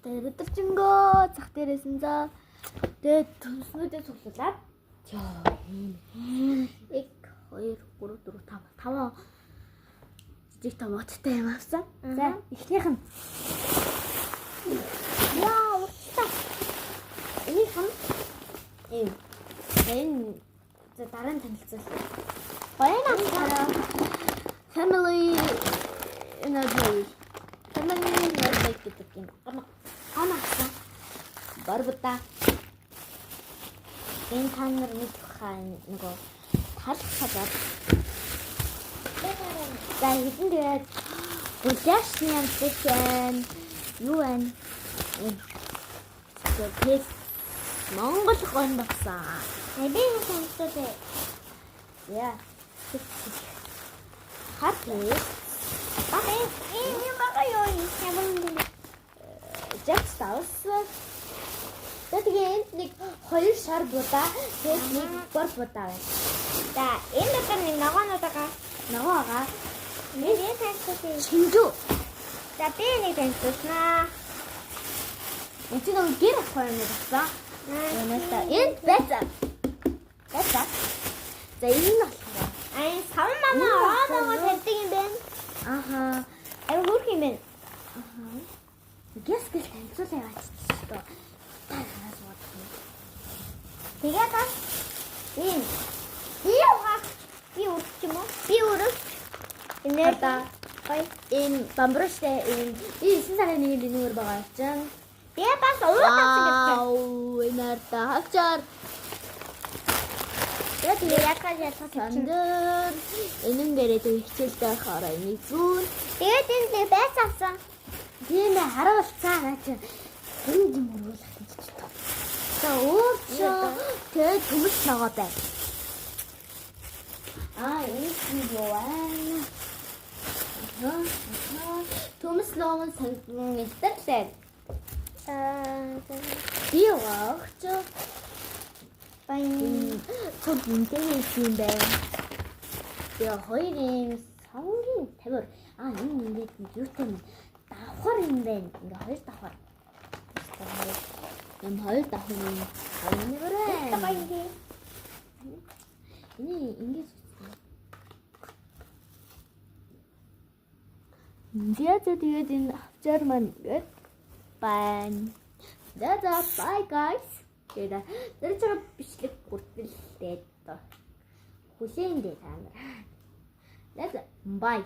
дээр өдөржингөө зах дээрээс нь за тэгээд төмснүүдээ цуглуулад за ийм 1 2 3 4 5 жижиг томаттай юм авсан. За эхнийх нь яа уртаа энийх нь ийм энэ за дараа нь танилцуул. Баяна family energy гэдэг юм. Анаа барбута энэ танер мэдхаа нөгөө талхаад за хэдэн тэгээд бүлэшний амттай юу байна? Тэгээд Монгол гон багсан. Би сонирхолтой. Яа. Хатээ. Бай энэ багаа юу юм? Жакстаус. Тэгээд нэг 2 шар будаа, тэгээд нэг бор будаа байна. За энэ дотор нэг ногооноо нэг танилцуулъя. Чинжүү. За би нэг танилцуулнаа. Энд нэг гэр авах юм байна. Энэ бэцэ. За энэ нь болохоор сав мамаа ооноо тавьдаг юм байна. Аха. Хөрх юм байна. Аха. Гэс танилцуулаа яваач шүү. Тэгээд энэ би үрч юм уу? Би үрч. Энэ энэ бамбруштай энэ 9 сарын 1-ний нүүр байгаа чинь. Би бас уурсан. Энэ хавчаар. Тэгээд яакаа яатсан. Энэ гэрээд хичээлтэй хараа нэг зүүн. Тэгээд энэ байцаасан. Тийм харуулцаа наач. Энд юм уруулах гэж байна. За өөрчөө тэгээд төмөс ногоо бай. Энэ юу вэ? Төмөс ногоо санган илтэрлээ. Би яах вэ? Баян цогцолтой юм байна. Тэгээ хоёрын сангийн тавир. Энэ ингээд юутай давхар юм байна. Ингээ хоёр давхар. Юм хоёр давхар юм. Энэ бүрээ. Энэ ингээд тэгээд энэ авчаар маань ингээд байна. Bye guys. Тэгээд зэрэг бичлэг бүртгэлтэй доо. Хүлээндээ та нар. Bye.